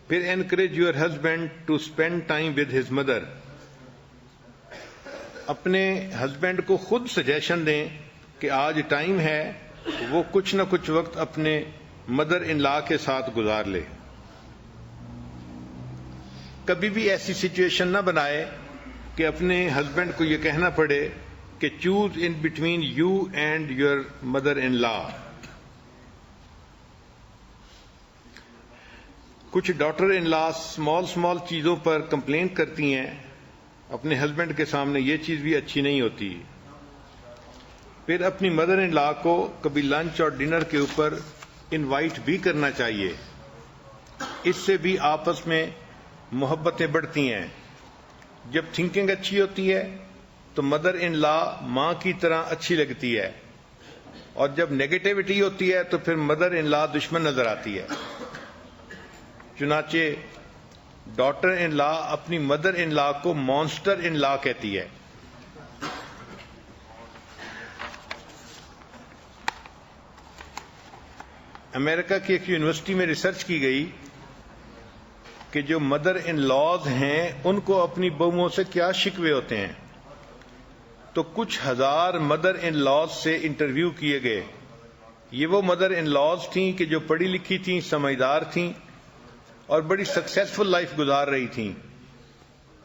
پھر encourage your husband to spend time with his mother. اپنے husband کو خود سجیشن دیں کہ آج ٹائم ہے وہ کچھ نہ کچھ وقت اپنے مدر ان لا کے ساتھ گزار لے. کبھی بھی ایسی سچویشن نہ بنائے کہ اپنے ہسبینڈ کو یہ کہنا پڑے کہ choose in between you and your mother in law. کچھ ڈاٹر ان لا اسمال چیزوں پر کمپلین کرتی ہیں اپنے ہسبینڈ کے سامنے، یہ چیز بھی اچھی نہیں ہوتی. پھر اپنی مدر ان لا کو کبھی لنچ اور ڈنر کے اوپر انوائٹ بھی کرنا چاہیے، اس سے بھی آپس میں محبتیں بڑھتی ہیں. جب تھنکنگ اچھی ہوتی ہے تو مدر ان لا ماں کی طرح اچھی لگتی ہے، اور جب نیگیٹیوٹی ہوتی ہے تو پھر مدر ان لا دشمن نظر آتی ہے. چنانچہ ڈاٹر ان لا اپنی مدر ان لا کو مانسٹر ان لا کہتی ہے. امریکہ کی ایک یونیورسٹی میں ریسرچ کی گئی کہ جو مدر ان لاز ہیں ان کو اپنی بہوؤں سے کیا شکوے ہوتے ہیں. تو کچھ ہزار مدر ان لاز سے انٹرویو کیے گئے. یہ وہ مدر ان لاز تھیں کہ جو پڑھی لکھی تھیں، سمجھدار تھیں اور بڑی سکسیسفل لائف گزار رہی تھیں.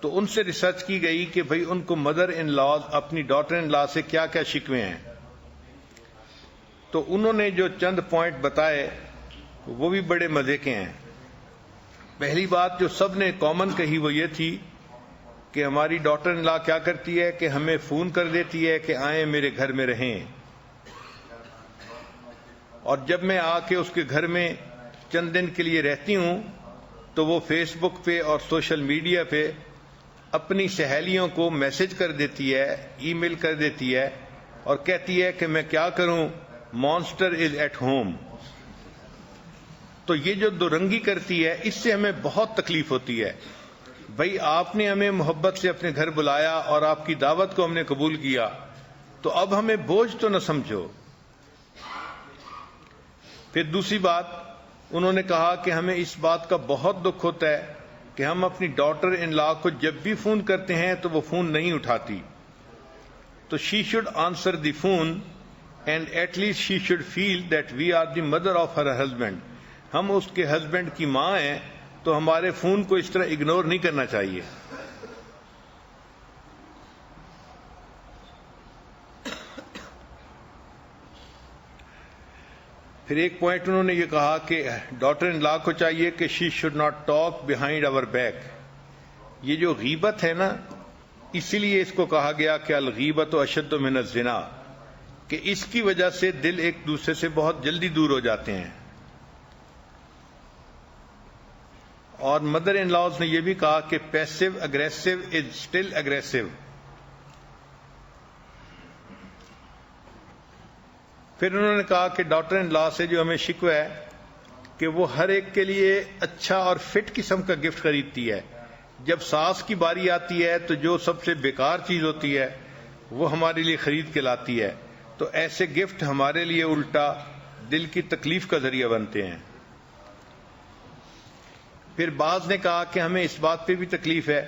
تو ان سے ریسرچ کی گئی کہ بھئی ان کو مدر ان لاز اپنی ڈاٹر ان لا سے کیا کیا شکوے ہیں. تو انہوں نے جو چند پوائنٹ بتائے وہ بھی بڑے مزے کے ہیں. پہلی بات جو سب نے کامن کہی وہ یہ تھی کہ ہماری ڈاٹر ان لا کیا کرتی ہے کہ ہمیں فون کر دیتی ہے کہ آئیں میرے گھر میں رہیں، اور جب میں آ کے اس کے گھر میں چند دن کے لیے رہتی ہوں تو وہ فیس بک پہ اور سوشل میڈیا پہ اپنی سہیلیوں کو میسج کر دیتی ہے، ای میل کر دیتی ہے اور کہتی ہے کہ میں کیا کروں، مانسٹر از ایٹ ہوم. تو یہ جو دو رنگی کرتی ہے اس سے ہمیں بہت تکلیف ہوتی ہے. بھائی آپ نے ہمیں محبت سے اپنے گھر بلایا اور آپ کی دعوت کو ہم نے قبول کیا، تو اب ہمیں بوجھ تو نہ سمجھو. پھر دوسری بات انہوں نے کہا کہ ہمیں اس بات کا بہت دکھ ہوتا ہے کہ ہم اپنی ڈاٹر ان لا کو جب بھی فون کرتے ہیں تو وہ فون نہیں اٹھاتی. تو she should answer the phone and at least she should feel that we are the mother of her husband. ہم اس کے ہسبینڈ کی ماں ہیں تو ہمارے فون کو اس طرح اگنور نہیں کرنا چاہیے. پھر ایک پوائنٹ انہوں نے یہ کہا کہ ڈاٹر ان لا کو چاہیے کہ she should not talk behind our back. یہ جو غیبت ہے نا، اسی لیے اس کو کہا گیا کہ الغیبت اشد من الزنا، کہ اس کی وجہ سے دل ایک دوسرے سے بہت جلدی دور ہو جاتے ہیں. اور مدر ان لاز نے یہ بھی کہا کہ passive aggressive is still aggressive. پھر انہوں نے کہا کہ ڈاٹر ان لا سے جو ہمیں شکوہ ہے کہ وہ ہر ایک کے لیے اچھا اور فٹ قسم کا گفٹ خریدتی ہے. جب ساس کی باری آتی ہے تو جو سب سے بیکار چیز ہوتی ہے وہ ہمارے لیے خرید کے لاتی ہے. تو ایسے گفٹ ہمارے لیے الٹا دل کی تکلیف کا ذریعہ بنتے ہیں. پھر بعض نے کہا کہ ہمیں اس بات پہ بھی تکلیف ہے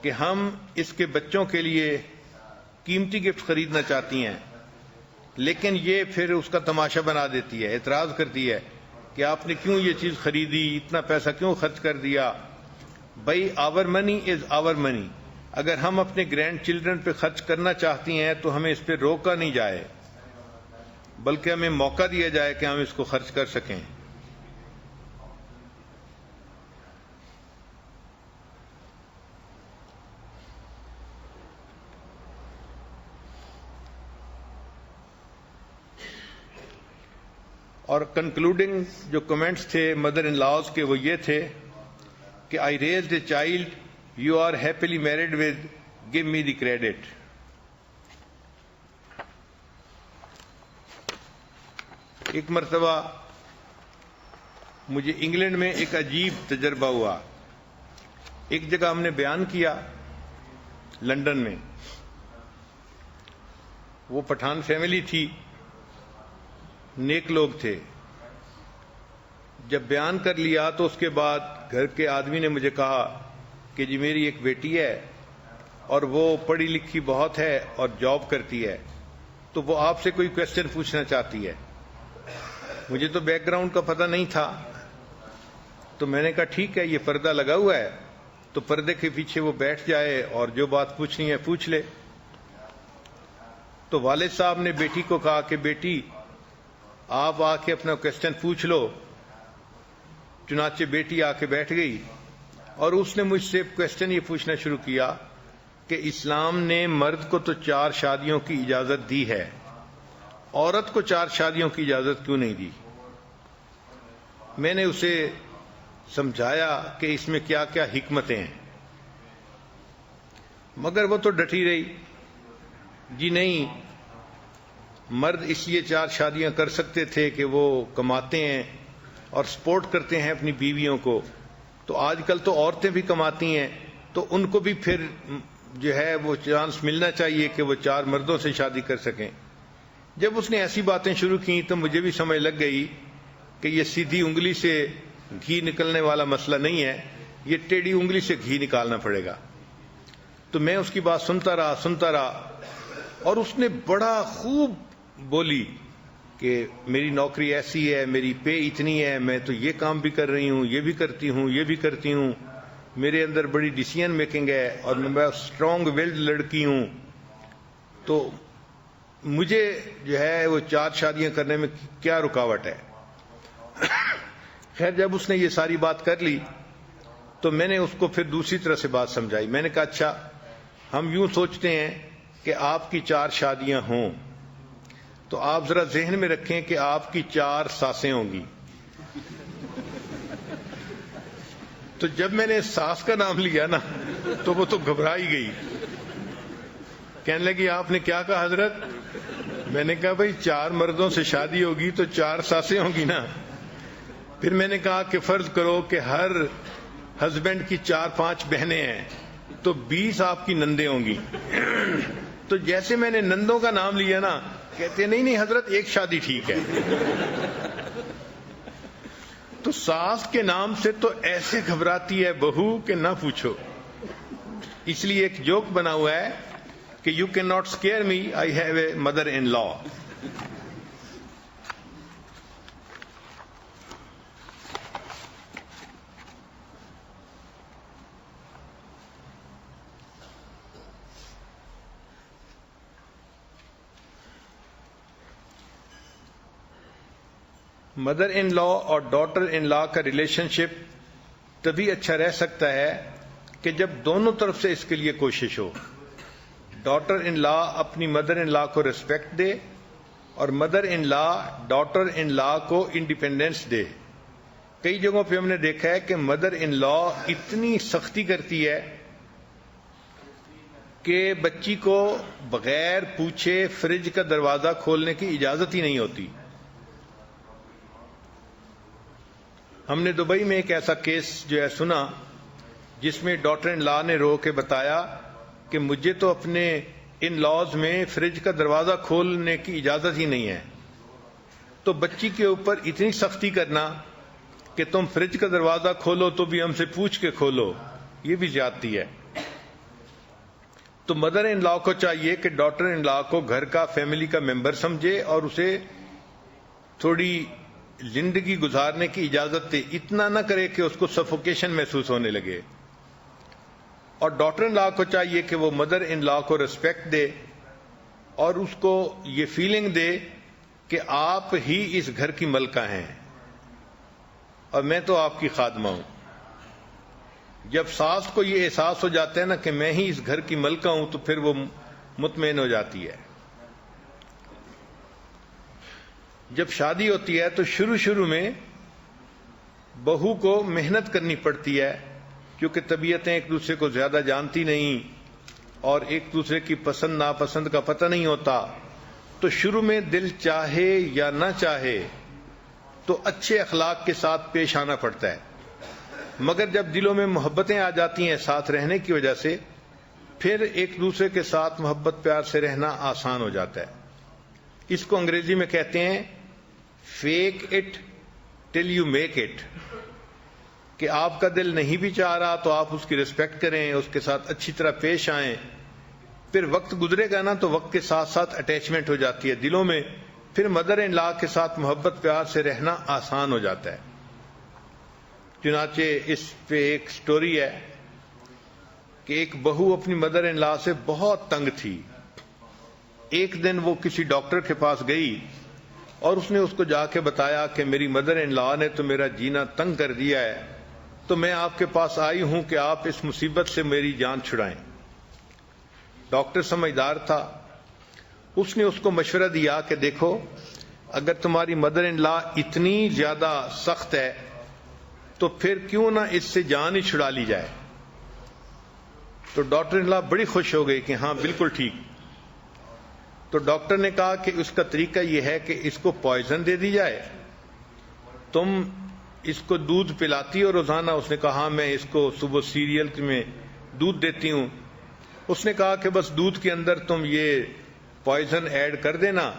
کہ ہم اس کے بچوں کے لیے قیمتی گفٹ خریدنا چاہتی ہیں، لیکن یہ پھر اس کا تماشا بنا دیتی ہے، اعتراض کرتی ہے کہ آپ نے کیوں یہ چیز خریدی، اتنا پیسہ کیوں خرچ کر دیا. بھائی آور منی از آور منی. اگر ہم اپنے گرینڈ چلڈرن پہ خرچ کرنا چاہتی ہیں تو ہمیں اس پہ روکا نہیں جائے، بلکہ ہمیں موقع دیا جائے کہ ہم اس کو خرچ کر سکیں. اور کنکلوڈنگ جو کمنٹس تھے مدر ان لاز کے وہ یہ تھے کہ I raised a child you are happily married with give me the credit. ایک مرتبہ مجھے انگلینڈ میں ایک عجیب تجربہ ہوا. ایک جگہ ہم نے بیان کیا لندن میں، وہ پٹھان فیملی تھی، نیک لوگ تھے. جب بیان کر لیا تو اس کے بعد گھر کے آدمی نے مجھے کہا کہ جی میری ایک بیٹی ہے اور وہ پڑھی لکھی بہت ہے اور جاب کرتی ہے، تو وہ آپ سے کوئی کویسچن پوچھنا چاہتی ہے۔ مجھے تو بیک گراؤنڈ کا پتہ نہیں تھا، تو میں نے کہا ٹھیک ہے، یہ پردہ لگا ہوا ہے تو پردے کے پیچھے وہ بیٹھ جائے اور جو بات پوچھنی ہے پوچھ لے۔ تو والد صاحب نے بیٹی کو کہا کہ بیٹی آپ آ کے اپنا کویسچن پوچھ لو۔ چنانچہ بیٹی آ کے بیٹھ گئی اور اس نے مجھ سے کویسچن یہ پوچھنا شروع کیا کہ اسلام نے مرد کو تو 4 شادیوں کی اجازت دی ہے، عورت کو 4 شادیوں کی اجازت کیوں نہیں دی؟ میں نے اسے سمجھایا کہ اس میں کیا کیا حکمتیں ہیں، مگر وہ تو ڈٹی رہی، جی نہیں، مرد اس لیے 4 شادیاں کر سکتے تھے کہ وہ کماتے ہیں اور سپورٹ کرتے ہیں اپنی بیویوں کو، تو آج کل تو عورتیں بھی کماتی ہیں تو ان کو بھی پھر جو ہے وہ چانس ملنا چاہیے کہ وہ 4 مردوں سے شادی کر سکیں۔ جب اس نے ایسی باتیں شروع کی تو مجھے بھی سمجھ لگ گئی کہ یہ سیدھی انگلی سے گھی نکلنے والا مسئلہ نہیں ہے، یہ ٹیڑھی انگلی سے گھی نکالنا پڑے گا۔ تو میں اس کی بات سنتا رہا اور اس نے بڑا خوب بولی کہ میری نوکری ایسی ہے، میری پے اتنی ہے، میں تو یہ کام بھی کر رہی ہوں، یہ بھی کرتی ہوں، یہ بھی کرتی ہوں، میرے اندر بڑی ڈیسیژن میکنگ ہے اور میں اسٹرانگ ویلڈ لڑکی ہوں، تو مجھے جو ہے وہ 4 شادیاں کرنے میں کیا رکاوٹ ہے؟ خیر جب اس نے یہ ساری بات کر لی تو میں نے اس کو پھر دوسری طرح سے بات سمجھائی۔ میں نے کہا اچھا ہم یوں سوچتے ہیں کہ آپ کی 4 شادیاں ہوں تو آپ ذرا ذہن میں رکھیں کہ آپ کی 4 ساسیں ہوں گی۔ تو جب میں نے ساس کا نام لیا نا تو وہ تو گھبرا ہی گئی، کہنے لگی آپ نے کیا کہا حضرت؟ میں نے کہا بھائی 4 مردوں سے شادی ہوگی تو 4 ساسیں ہوں گی نا۔ پھر میں نے کہا کہ فرض کرو کہ ہر ہسبینڈ کی 4-5 بہنیں ہیں تو 20 آپ کی نندیں ہوں گی۔ تو جیسے میں نے نندوں کا نام لیا نا، کہتے نہیں حضرت 1 شادی ٹھیک ہے۔ تو ساس کے نام سے تو ایسے گھبراتی ہے بہو کہ نہ پوچھو۔ اس لیے ایک جوک بنا ہوا ہے کہ you can not scare me, I have a mother in law. Mother in law اور ڈاٹر ان لا کا ریلیشن شپ تبھی اچھا رہ سکتا ہے کہ جب دونوں طرف سے اس کے لیے کوشش ہو۔ ڈاٹر ان لا اپنی مدر ان لا کو ریسپیکٹ دے اور mother in law daughter in لا کو انڈیپینڈنس دے۔ کئی جگہوں پہ ہم نے دیکھا ہے کہ مدر ان لا اتنی سختی کرتی ہے کہ بچی کو بغیر پوچھے فریج کا دروازہ کھولنے کی اجازت ہی نہیں ہوتی۔ ہم نے دبئی میں ایک ایسا کیس جو ہے سنا جس میں ڈاٹر ان لا نے رو کے بتایا کہ مجھے تو اپنے ان لاز میں فریج کا دروازہ کھولنے کی اجازت ہی نہیں ہے۔ تو بچی کے اوپر اتنی سختی کرنا کہ تم فریج کا دروازہ کھولو تو بھی ہم سے پوچھ کے کھولو، یہ بھی زیادتی ہے۔ تو مدر ان لا کو چاہیے کہ ڈاٹر ان لا کو گھر کا فیملی کا ممبر سمجھے اور اسے تھوڑی زندگی گزارنے کی اجازت دے، اتنا نہ کرے کہ اس کو سفوکیشن محسوس ہونے لگے۔ اور ڈاٹر ان لا کو چاہیے کہ وہ مدر ان لا کو ریسپیکٹ دے اور اس کو یہ فیلنگ دے کہ آپ ہی اس گھر کی ملکہ ہیں اور میں تو آپ کی خادمہ ہوں۔ جب ساس کو یہ احساس ہو جاتا ہے نا کہ میں ہی اس گھر کی ملکہ ہوں تو پھر وہ مطمئن ہو جاتی ہے۔ جب شادی ہوتی ہے تو شروع میں بہو کو محنت کرنی پڑتی ہے کیونکہ طبیعتیں ایک دوسرے کو زیادہ جانتی نہیں اور ایک دوسرے کی پسند ناپسند کا پتہ نہیں ہوتا، تو شروع میں دل چاہے یا نہ چاہے تو اچھے اخلاق کے ساتھ پیش آنا پڑتا ہے، مگر جب دلوں میں محبتیں آ جاتی ہیں ساتھ رہنے کی وجہ سے، پھر ایک دوسرے کے ساتھ محبت پیار سے رہنا آسان ہو جاتا ہے۔ اس کو انگریزی میں کہتے ہیں fake it till you make it. کہ آپ کا دل نہیں بھی چاہ رہا تو آپ اس کی ریسپیکٹ کریں, اس کے ساتھ اچھی طرح پیش آئیں. پھر وقت گزرے گا نا تو وقت کے ساتھ ساتھ اٹیچمنٹ ہو جاتی ہے دلوں میں, پھر مدر ان لا کے ساتھ محبت پیار سے رہنا آسان ہو جاتا ہے. چنانچہ اس پہ ایک سٹوری ہے کہ ایک بہو اپنی مدر ان لا سے بہت تنگ تھی. ایک دن وہ کسی ڈاکٹر کے پاس گئی اور اس نے اس کو جا کے بتایا کہ میری مدر ان لا نے تو میرا جینا تنگ کر دیا ہے, تو میں آپ کے پاس آئی ہوں کہ آپ اس مصیبت سے میری جان چھڑائیں. ڈاکٹر سمجھدار تھا, اس نے اس کو مشورہ دیا کہ دیکھو اگر تمہاری مدر ان لا اتنی زیادہ سخت ہے تو پھر کیوں نہ اس سے جان ہی چھڑا لی جائے. تو ڈاکٹر ان لا بڑی خوش ہو گئی کہ ہاں بالکل ٹھیک. تو ڈاکٹر نے کہا کہ اس کا طریقہ یہ ہے کہ اس کو پوائزن دے دی جائے, تم اس کو دودھ پلاتی ہو روزانہ. اس نے کہا میں اس کو صبح سیریل میں دودھ دیتی ہوں. اس نے کہا کہ بس دودھ کے اندر تم یہ پوائزن ایڈ کر دینا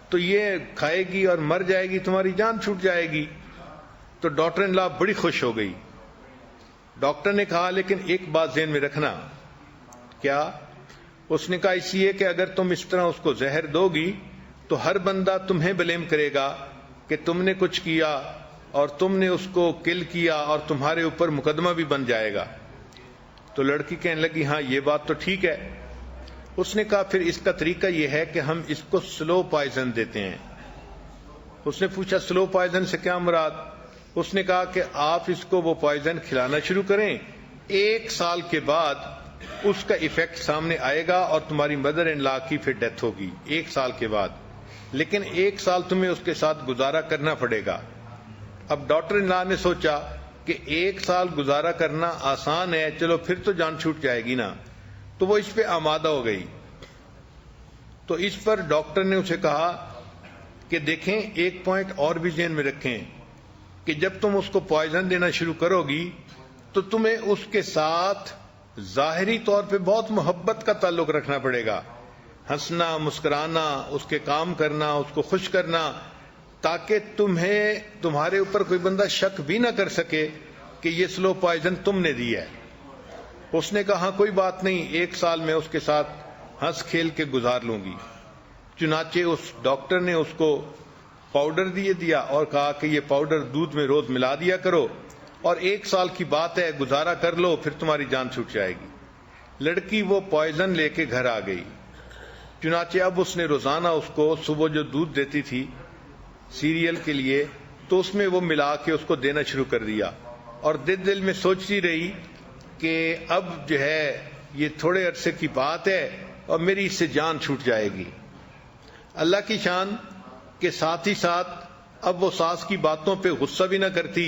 تو یہ کھائے گی اور مر جائے گی, تمہاری جان چھوٹ جائے گی. تو ڈاکٹر ان لا بڑی خوش ہو گئی. ڈاکٹر نے کہا لیکن ایک بات ذہن میں رکھنا. کیا؟ اس نے کہا اس لیے کہ اگر تم اس طرح اس کو زہر دو گی تو ہر بندہ تمہیں بلیم کرے گا کہ تم نے کچھ کیا اور تم نے اس کو کل کیا اور تمہارے اوپر مقدمہ بھی بن جائے گا. تو لڑکی کہنے لگی ہاں یہ بات تو ٹھیک ہے. اس نے کہا پھر اس کا طریقہ یہ ہے کہ ہم اس کو سلو پوائزن دیتے ہیں. اس نے پوچھا سلو پوائزن سے کیا مراد؟ اس نے کہا کہ آپ اس کو وہ پوائزن کھلانا شروع کریں, 1 سال کے بعد اس کا ایفیکٹ سامنے آئے گا اور تمہاری مدر ان لا کی پھر ڈیتھ ہوگی 1 سال کے بعد. لیکن 1 سال تمہیں اس کے ساتھ گزارا کرنا پڑے گا. اب ڈاکٹر ان لا نے سوچا کہ 1 سال گزارا کرنا آسان ہے, چلو پھر تو جان چھوٹ جائے گی نا. تو وہ اس پہ آمادہ ہو گئی. تو اس پر ڈاکٹر نے اسے کہا کہ دیکھیں ایک پوائنٹ اور بھی ذہن میں رکھیں کہ جب تم اس کو پوائزن دینا شروع کرو گی تو تمہیں اس کے ساتھ ظاہری طور پہ بہت محبت کا تعلق رکھنا پڑے گا, ہنسنا مسکرانا, اس کے کام کرنا, اس کو خوش کرنا, تاکہ تمہارے اوپر کوئی بندہ شک بھی نہ کر سکے کہ یہ سلو پوائزن تم نے دی ہے. اس نے کہا کوئی بات نہیں, 1 سال میں اس کے ساتھ ہنس کھیل کے گزار لوں گی. چنانچہ اس ڈاکٹر نے اس کو پاؤڈر دیا اور کہا کہ یہ پاؤڈر دودھ میں روز ملا دیا کرو اور 1 سال کی بات ہے گزارا کر لو, پھر تمہاری جان چھوٹ جائے گی. لڑکی وہ پوائزن لے کے گھر آ گئی. چنانچہ اب اس نے روزانہ اس کو صبح جو دودھ دیتی تھی سیریل کے لیے تو اس میں وہ ملا کے اس کو دینا شروع کر دیا, اور دل میں سوچتی رہی کہ اب جو ہے یہ تھوڑے عرصے کی بات ہے اور میری اس سے جان چھوٹ جائے گی. اللہ کی شان کے ساتھ ہی ساتھ اب وہ ساس کی باتوں پہ غصہ بھی نہ کرتی,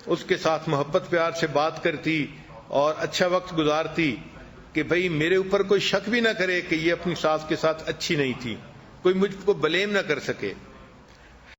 اس کے ساتھ محبت پیار سے بات کرتی اور اچھا وقت گزارتی کہ بھئی میرے اوپر کوئی شک بھی نہ کرے کہ یہ اپنی ساس کے ساتھ اچھی نہیں تھی, کوئی مجھ کو بلیم نہ کر سکے.